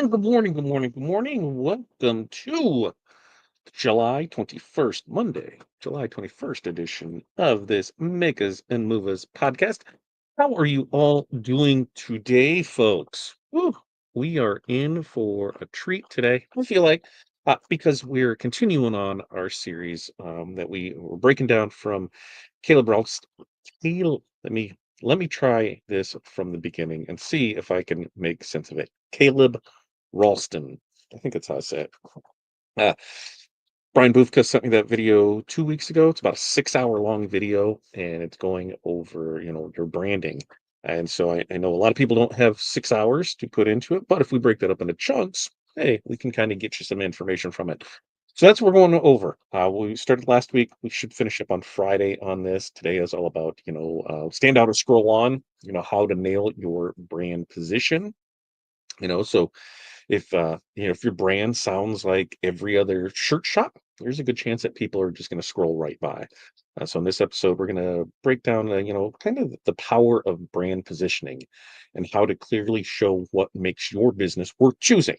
And good morning, good morning, good morning. Welcome to July 21st, Monday, July 21st edition of this Makas and Movas podcast. How are you all doing today, folks? Woo, we are in for a treat today. I feel like because we're continuing on our series that we were breaking down from Caleb Ralston. Let me try this from the beginning and see if I can make sense of it. Caleb Ralston. I think that's how I say it. Uh, Brian Bufka sent me that video 2 weeks ago. It's about a 6 hour long video, and it's going over, your branding. And so I know a lot of people don't have 6 hours to put into it, but if we break that up into chunks, hey, we can kind of get you some information from it. So that's what we're going over. We started last week. We should finish up on Friday on this. Today is all about, stand out or scroll on, how to nail your brand position. So if your brand sounds like every other shirt shop, there's a good chance that people are just going to scroll right by. So in this episode, we're going to break down, kind of the power of brand positioning and how to clearly show what makes your business worth choosing.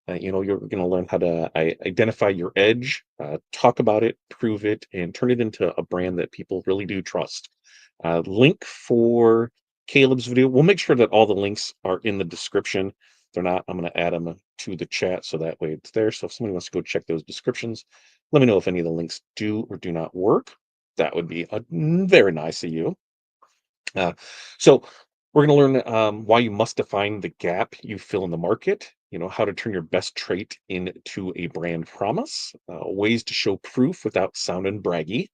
You're going to learn how to identify your edge, talk about it, prove it, and turn it into a brand that people really do trust. Link for Caleb's video. We'll make sure that all the links are in the description. If they're not, I'm going to add them to the chat so that way it's there. So if somebody wants to go check those descriptions, let me know if any of the links do or do not work. That would be very nice of you. Uh, so we're going to learn why you must define the gap you fill in the market, how to turn your best trait into a brand promise, ways to show proof without sounding braggy,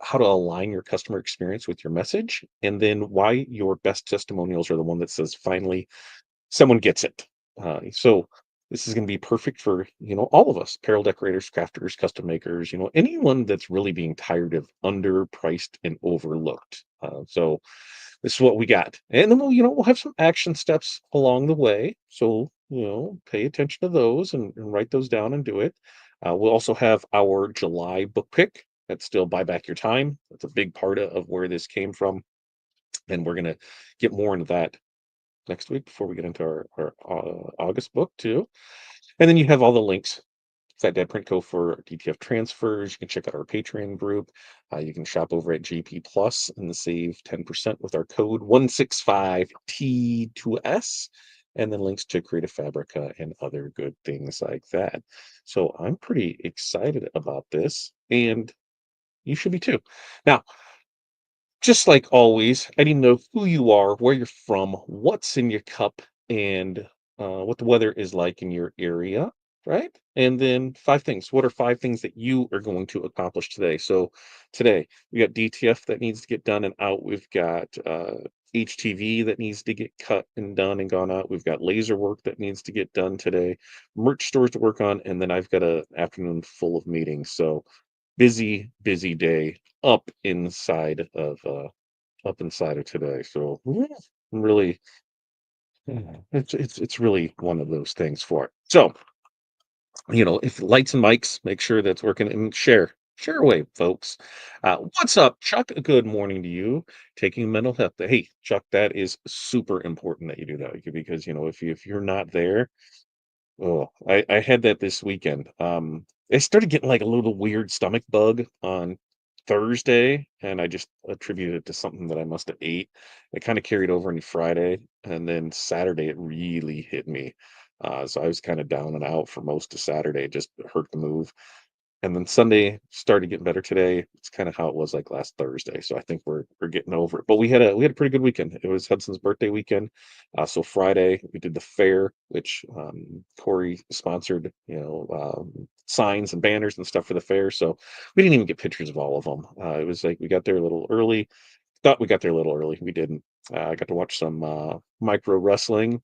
how to align your customer experience with your message, and then why your best testimonials are the one that says, finally, someone gets it. So this is going to be perfect for, all of us, apparel decorators, crafters, custom makers, anyone that's really being tired of underpriced and overlooked. So this is what we got. And then we'll have some action steps along the way. So, pay attention to those and write those down and do it. We'll also have our July book pick. That's still buy back your time. That's a big part of where this came from. And we're going to get more into that next week before we get into our August book too. And then you have all the links. Fat Dad Print Co. for DTF transfers. You can check out our Patreon group. You can shop over at GP Plus and save 10% with our code 165T2S. And then links to Creative Fabrica and other good things like that. So I'm pretty excited about this, and you should be too. Now, just like always, I need to know who you are, where you're from, what's in your cup, and what the weather is like in your area, right? And then 5 things. What are 5 things that you are going to accomplish today? So today we got DTF that needs to get done and out. We've got HTV that needs to get cut and done and gone out. We've got laser work that needs to get done today, merch stores to work on, and then I've got an afternoon full of meetings. So busy day up inside of today. So yeah, really, it's really one of those things for it. So if lights and mics, make sure that's working and share away, folks. What's up, Chuck? Good morning to you. Taking mental health. Hey, Chuck, that is super important that you do that because if you're not there. Oh, I had that this weekend. I started getting like a little weird stomach bug on Thursday, and I just attributed it to something that I must have ate. It kind of carried over into Friday, and then Saturday it really hit me. So I was kind of down and out for most of Saturday. It just hurt to move. And then Sunday started getting better today. It's kind of how it was like last Thursday. So I think we're getting over it. But we had a pretty good weekend. It was Hudson's birthday weekend. So Friday we did the fair, which Corey sponsored, signs and banners and stuff for the fair. So we didn't even get pictures of all of them. It was like we got there a little early. Thought we got there a little early. We didn't. I got to watch some micro wrestling.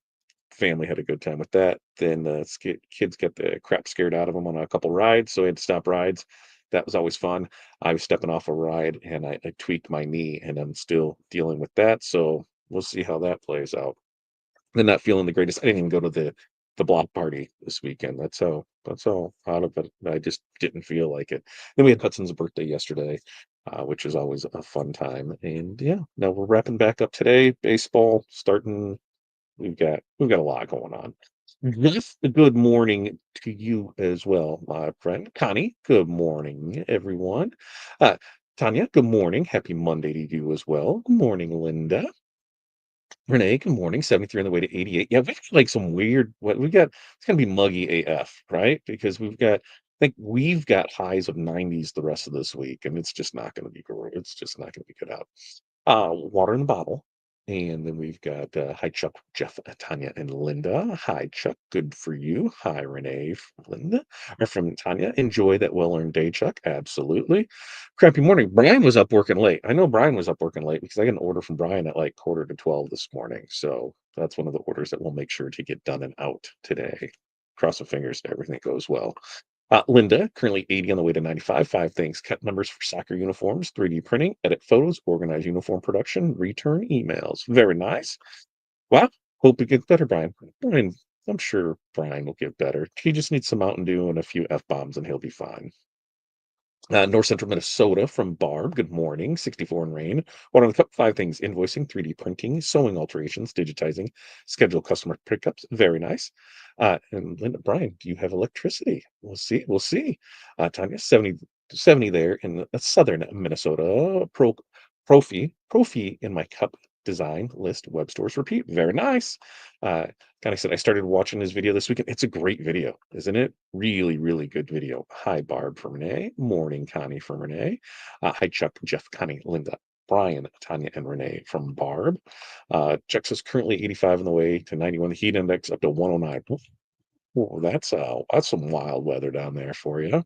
Family had a good time with that. Then the kids get the crap scared out of them on a couple rides, so we had to stop rides. That was always fun. I was stepping off a ride and I tweaked my knee, and I'm still dealing with that. So we'll see how that plays out. I'm not feeling the greatest. I didn't even go to the block party this weekend. That's how out of it. I just didn't feel like it. Then we had Hudson's birthday yesterday, which is always a fun time. And yeah, now we're wrapping back up today. Baseball starting. We've got a lot going on. Yes, good morning to you as well, my friend. Connie, good morning, everyone. Uh, Tanya, good morning. Happy Monday to you as well. Good morning, Linda. Renee, good morning. 73 on the way to 88. Yeah, we've got like some weird, what we got, it's gonna be muggy AF, right? Because I think we've got highs of 90s the rest of this week, and it's just not gonna be good. It's just not gonna be good out. Water in the bottle. And then we've got hi Chuck, Jeff, Tanya, and Linda. Hi Chuck, good for you. Hi Renee, Linda, or from Tanya. Enjoy that well-earned day, Chuck. Absolutely. Crappy morning. Brian was up working late. I know Brian was up working late because I got an order from Brian at like quarter to 12 this morning. So that's one of the orders that we'll make sure to get done and out today. Cross the fingers that everything goes well. Linda, currently 80 on the way to 95. Five things: cut numbers for soccer uniforms, 3D printing, edit photos, organize uniform production, return emails. Very nice. Well, hope it gets better, Brian. Brian, I'm sure Brian will get better. He just needs some Mountain Dew and a few F bombs, and he'll be fine. North Central Minnesota from Barb. Good morning. 64 and rain. One on the cup. Five things: invoicing, 3D printing, sewing alterations, digitizing, schedule customer pickups. Very nice. And Linda, Brian, do you have electricity? We'll see. We'll see. Tanya, 70 there in southern Minnesota. Profi in my cup design list. Web stores repeat. Very nice. Uh, Kind of said I started watching this video this weekend. It's a great video, isn't it? Really, really good video. Hi, Barb from Renee. Morning, Connie from Renee. Hi, Chuck, Jeff, Connie, Linda, Brian, Tanya, and Renee from Barb. Chuck says currently 85 on the way to 91. The heat index up to 109. Oh, that's some wild weather down there for you.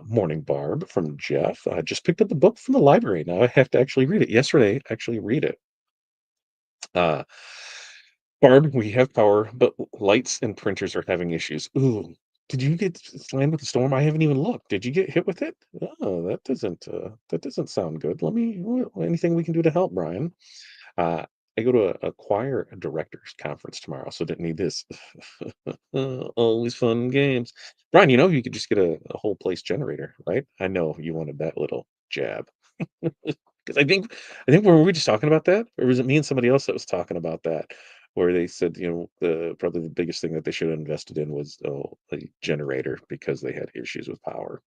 Morning, Barb from Jeff. I just picked up the book from the library. Now I have to actually read it. Yesterday, actually read it. Uh, Barb, we have power, but lights and printers are having issues. Ooh, did you get slammed with the storm? I haven't even looked. Did you get hit with it? Oh, that doesn't sound good. Anything we can do to help, Brian? Uh, I go to a choir directors conference tomorrow, so didn't need this. Always fun and games. Brian, you could just get a whole place generator, right? I know you wanted that little jab. Because I think were we just talking about that? Or was it me and somebody else that was talking about that? Where they said, the probably the biggest thing that they should have invested in was a generator because they had issues with power.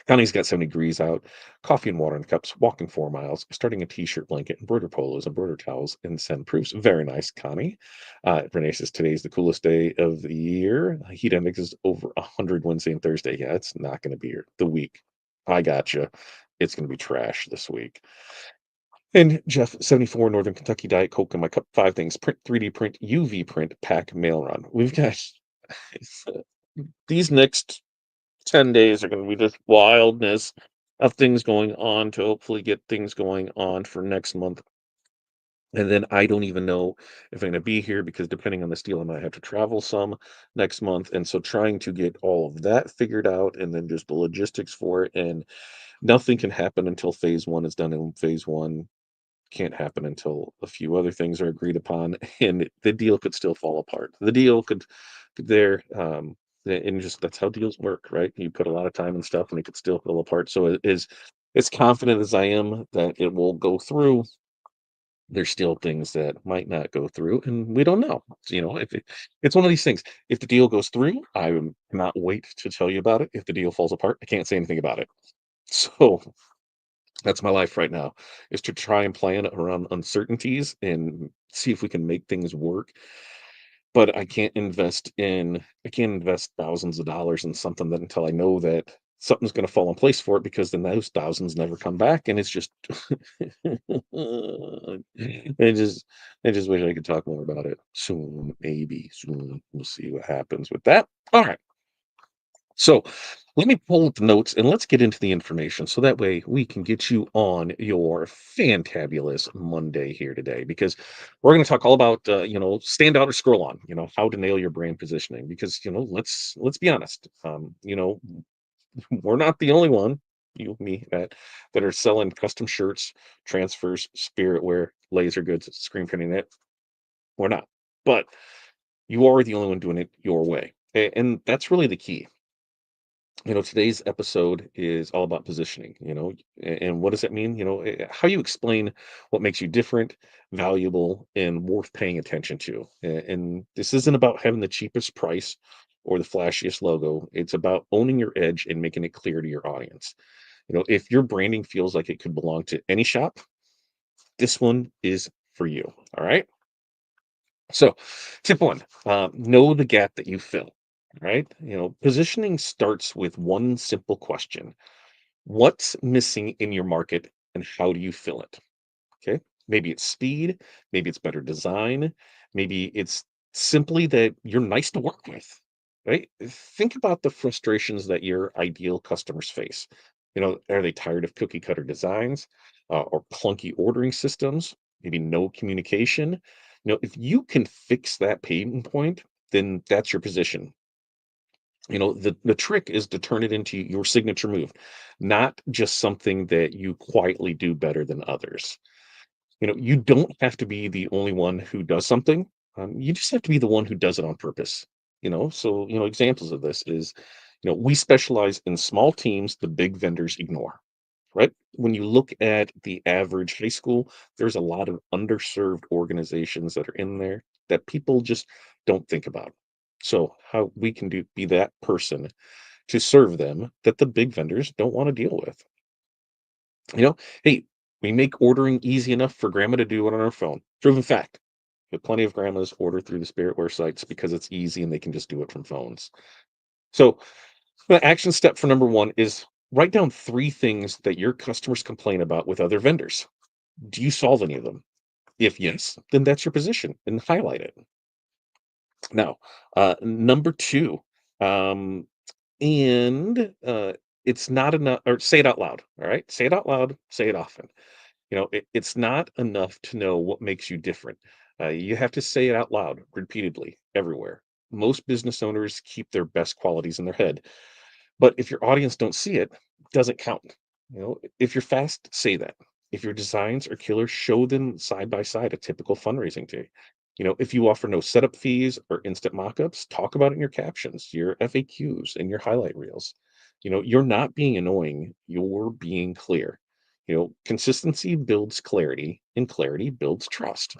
Connie's got 70 degrees out, coffee and water in cups, walking 4 miles, starting a t-shirt, blanket, embroider polos, embroider towels, and send proofs. Very nice, Connie. Renee says today's the coolest day of the year. Heat index is over 100 Wednesday and Thursday. Yeah, it's not going to be here the week. I got you. It's going to be trash this week. And Jeff, 74 Northern Kentucky Diet Coke in my cup. Five things: print, 3D print, UV print, pack, mail run. We've got these next 10 days are going to be just wildness of things going on to hopefully get things going on for next month. And then I don't even know if I'm going to be here because depending on this deal, I might have to travel some next month. And so trying to get all of that figured out and then just the logistics for it. And nothing can happen until phase one is done. And phase one can't happen until a few other things are agreed upon, and the deal could still fall apart. The deal could there, and just that's how deals work, right? You put a lot of time and stuff, and it could still fall apart. So it is as confident as I am that it will go through. There's still things that might not go through, and we don't know. If it's one of these things. If the deal goes through, I cannot wait to tell you about it. If the deal falls apart, I can't say anything about it. So that's my life right now, is to try and plan around uncertainties and see if we can make things work. But I can't invest thousands of dollars in something that until I know that something's going to fall in place for it, because then those thousands never come back. And it's just, I just wish I could talk more about it soon. Maybe soon. We'll see what happens with that. All right. So let me pull up the notes and let's get into the information so that way we can get you on your fantabulous Monday here today, because we're going to talk all about stand out or scroll on, how to nail your brand positioning, because let's be honest, we're not the only one, you me that are selling custom shirts, transfers, spirit wear, laser goods, screen printing it. We're not, but you are the only one doing it your way. And that's really the key. Today's episode is all about positioning, and what does that mean? How you explain what makes you different, valuable, and worth paying attention to. And this isn't about having the cheapest price or the flashiest logo. It's about owning your edge and making it clear to your audience. If your branding feels like it could belong to any shop, this one is for you. All right. So, tip one, know the gap that you fill. Right. Positioning starts with one simple question: what's missing in your market and how do you fill it? Okay. Maybe it's speed, maybe it's better design, maybe it's simply that you're nice to work with. Right? Think about the frustrations that your ideal customers face. Are they tired of cookie cutter designs or clunky ordering systems? Maybe no communication. If you can fix that pain point, then that's your position. The trick is to turn it into your signature move, not just something that you quietly do better than others. You don't have to be the only one who does something. You just have to be the one who does it on purpose. So examples of this is, we specialize in small teams the big vendors ignore. Right? When you look at the average high school, there's a lot of underserved organizations that are in there that people just don't think about. So how we can be that person to serve them that the big vendors don't want to deal with. Hey, we make ordering easy enough for grandma to do it on her phone. Proven fact. But plenty of grandmas order through the Spiritware sites because it's easy and they can just do it from phones. So the action step for number one is write down three things that your customers complain about with other vendors. Do you solve any of them? If yes, then that's your position and highlight it. Now, number two, um, and it's not enough, or say it out loud. All right. Say it out loud, say it often. It's not enough to know what makes you different. You have to say it out loud repeatedly everywhere. Most business owners keep their best qualities in their head, but if your audience don't see it, it doesn't count. If you're fast, say that. If your designs are killer, show them side by side a typical fundraising day. If you offer no setup fees or instant mockups, talk about it in your captions, your FAQs, and your highlight reels. You're not being annoying, you're being clear. Consistency builds clarity, and clarity builds trust.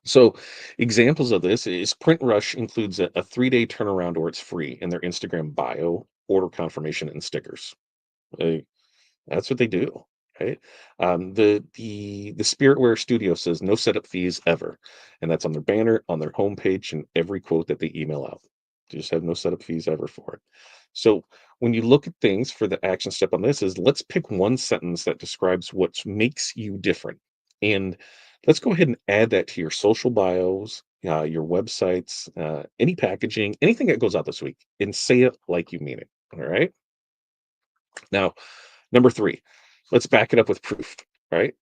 So, examples of this is Print Rush includes a 3-day turnaround or it's free in their Instagram bio, order confirmation, and stickers. Uh, that's what they do, right? The Spiritware Studio says no setup fees ever, and that's on their banner, on their homepage, and every quote that they email out. They just have no setup fees ever for it. So when you look at things for the action step on this is let's pick one sentence that describes what makes you different, and let's go ahead and add that to your social bios, your websites, any packaging, anything that goes out this week, and say it like you mean it. All right. Now, number three, let's back it up with proof, right?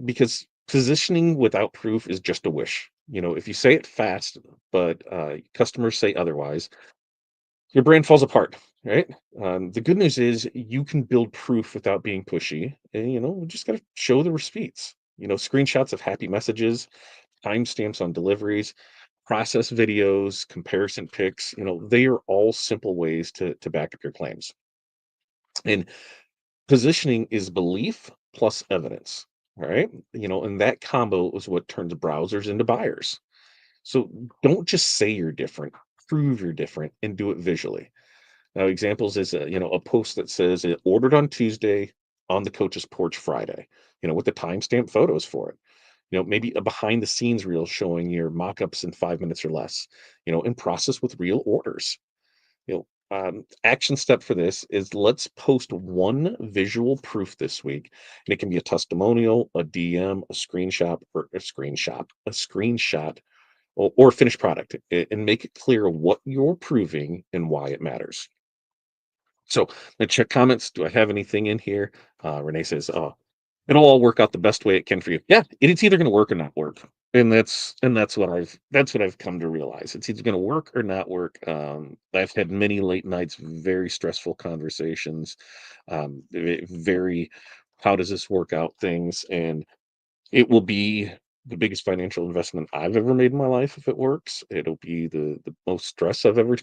Because positioning without proof is just a wish. If you say it fast, but customers say otherwise, your brand falls apart, right? The good news is you can build proof without being pushy, and we just got to show the receipts. Screenshots of happy messages, timestamps on deliveries, process videos, comparison pics. They are all simple ways to back up your claims. And positioning is belief plus evidence. All right. And that combo is what turns browsers into buyers. So don't just say you're different, prove you're different and do it visually. Now, examples is a post that says it ordered on Tuesday on the coach's porch Friday, with the timestamp photos for it. Maybe a behind the scenes reel showing your mock-ups in 5 minutes or less, in process with real orders. Action step for this is let's post one visual proof this week, and it can be a testimonial, a DM, a screenshot, or a finished product, and make it clear what you're proving and why it matters. So let's check comments. Do I have anything in here? Renee says, "Oh, it'll all work out the best way it can for you." Yeah, it's either going to work or not work, and that's what I've come to realize. It's either going to work or not work. I've had many late nights, very stressful conversations, very how does this work out things, and it will be the biggest financial investment I've ever made in my life if it works. It'll be the most stress I've ever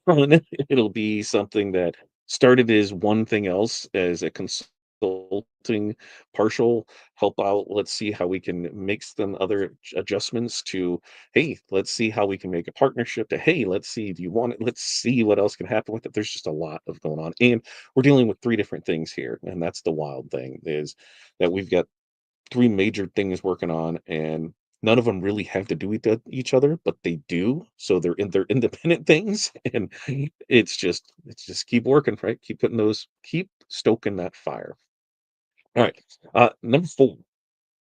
on it. It'll be something that started as one thing else as a consulting partial help out. Let's see how we can make some other adjustments to, hey, let's see how we can make a partnership to, hey, let's see, do you want it? Let's see what else can happen with it. There's just a lot of going on. And we're dealing with three different things here. And that's the wild thing is that we've got three major things working on, and none of them really have to do with each other, but they do. So they're independent things, and it's just keep working, right? Keep stoking that fire. All right. Number four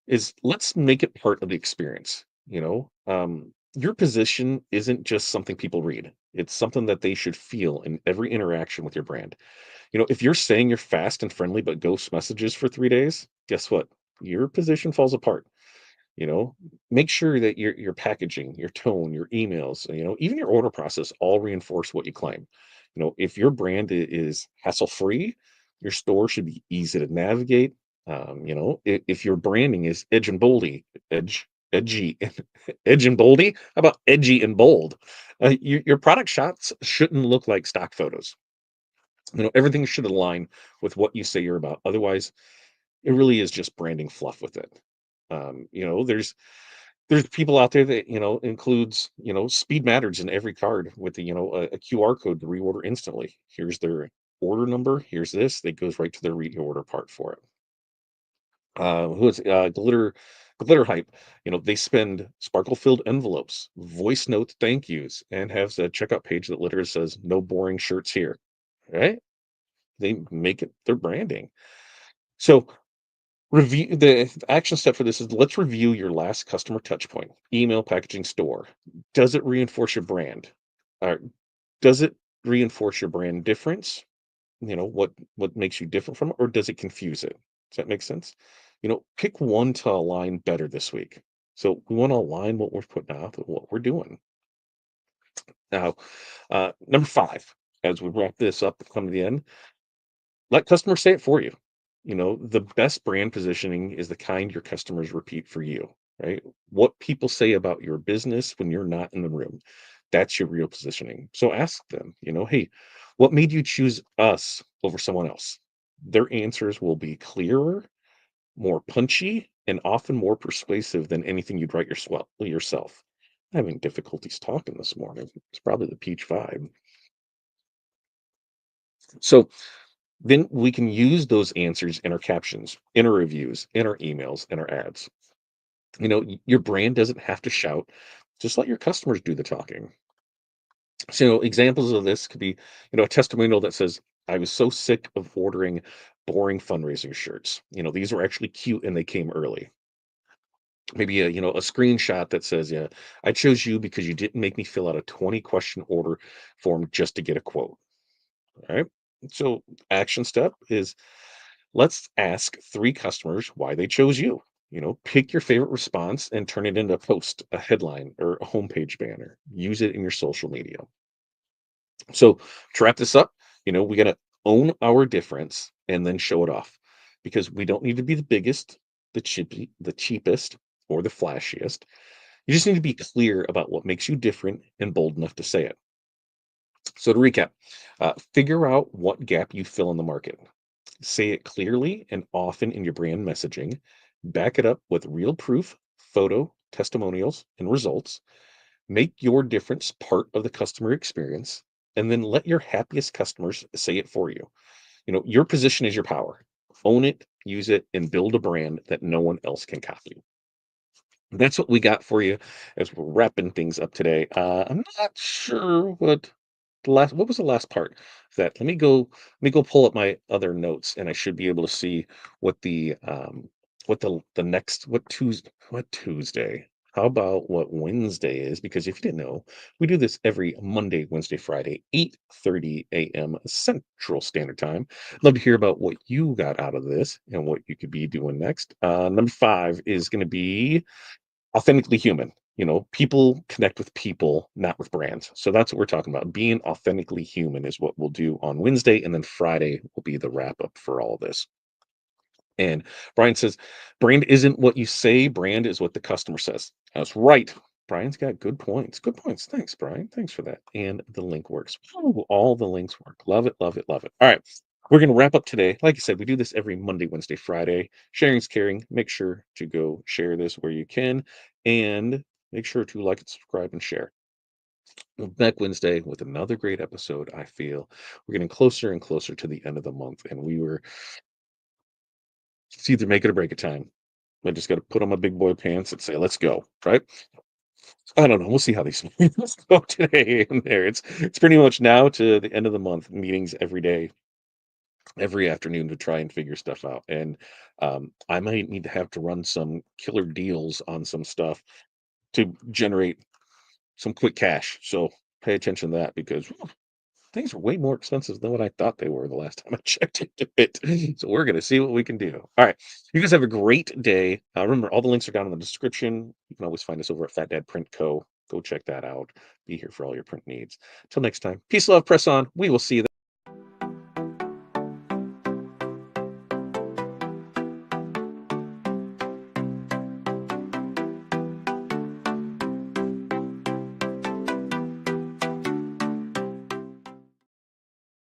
is let's make it part of the experience. Your position isn't just something people read. It's something that they should feel in every interaction with your brand. If you're saying you're fast and friendly but ghost messages for 3 days, guess what? Your position falls apart. you know Make sure that your packaging, your tone, your emails, even your order process all reinforce what you claim. If your brand is hassle free, your store should be easy to navigate. If your branding is edgy edge and boldy, how about edgy and bold? Your product shots shouldn't look like stock photos. Everything should align with what you say you're about. Otherwise, it really is just branding fluff with it. There's people out there that includes speed matters in every card with a QR code to reorder instantly. Here's their order number. Here's this. That goes right to their reorder part for it. Who is glitter hype? They spend sparkle filled envelopes, voice note thank yous, and have the checkout page that literally says "No boring shirts here." Right? They make it their branding. So the action step for this is let's review your last customer touch point, email, packaging, store. Does it reinforce your brand? Or does it reinforce your brand difference? What makes you different from it, or does it confuse it? Does that make sense? Pick one to align better this week. So we want to align what we're putting out with what we're doing. Now, number five, as we wrap this up and come to the end, let customers say it for you. The best brand positioning is the kind your customers repeat for you, right? What people say about your business when you're not in the room, that's your real positioning. So ask them, hey, what made you choose us over someone else? Their answers will be clearer, more punchy, and often more persuasive than anything you'd write yourself. I'm having difficulties talking this morning. It's probably the peach vibe. So then we can use those answers in our captions, in our reviews, in our emails, in our ads. Your brand doesn't have to shout. Just let your customers do the talking. So examples of this could be, a testimonial that says, I was so sick of ordering boring fundraising shirts. These were actually cute and they came early. Maybe a screenshot that says, yeah, I chose you because you didn't make me fill out a 20 question order form just to get a quote. All right. So action step is let's ask three customers why they chose you. Pick your favorite response and turn it into a post, a headline, or a homepage banner. Use it in your social media. So to wrap this up, we got to own our difference and then show it off because we don't need to be the biggest, the cheapest, or the flashiest. You just need to be clear about what makes you different and bold enough to say it. So to recap, figure out what gap you fill in the market. Say it clearly and often in your brand messaging. Back it up with real proof, photo, testimonials, and results. Make your difference part of the customer experience, and then let your happiest customers say it for you. Your position is your power. Own it, use it, and build a brand that no one else can copy. That's what we got for you as we're wrapping things up today. I'm not sure what was the last part of that. Let me go pull up my other notes, and I should be able to see what the next what Tuesday. How about what Wednesday is? Because if you didn't know, we do this every Monday, Wednesday, Friday, 8:30 a.m. Central Standard Time. Love to hear about what you got out of this and what you could be doing next. Number five is going to be authentically human. People connect with people, not with brands. So that's what we're talking about. Being authentically human is what we'll do on Wednesday, and then Friday will be the wrap up for all this. And Brian says, brand isn't what you say, brand is what the customer says. That's right. Brian's got good points. Good points. Thanks, Brian. Thanks for that. And the link works. Ooh, all the links work. Love it, love it, love it. All right. We're going to wrap up today. Like I said, we do this every Monday, Wednesday, Friday. Sharing's caring. Make sure to go share this where you can. And make sure to like and subscribe and share. We'll be back Wednesday with another great episode. I feel we're getting closer and closer to the end of the month. And it's either make it or break it time. I just got to put on my big boy pants and say, let's go. Right. I don't know. We'll see how these meetings go today and there. It's pretty much now to the end of the month, meetings every day, every afternoon to try and figure stuff out. And I might need to have to run some killer deals on some stuff to generate some quick cash. So pay attention to that because things are way more expensive than what I thought they were the last time I checked into it. So we're going to see what we can do. All right. You guys have a great day. Remember, all the links are down in the description. You can always find us over at Fat Dad Print Co. Go check that out. Be here for all your print needs. Till next time. Peace, love, press on. We will see you then.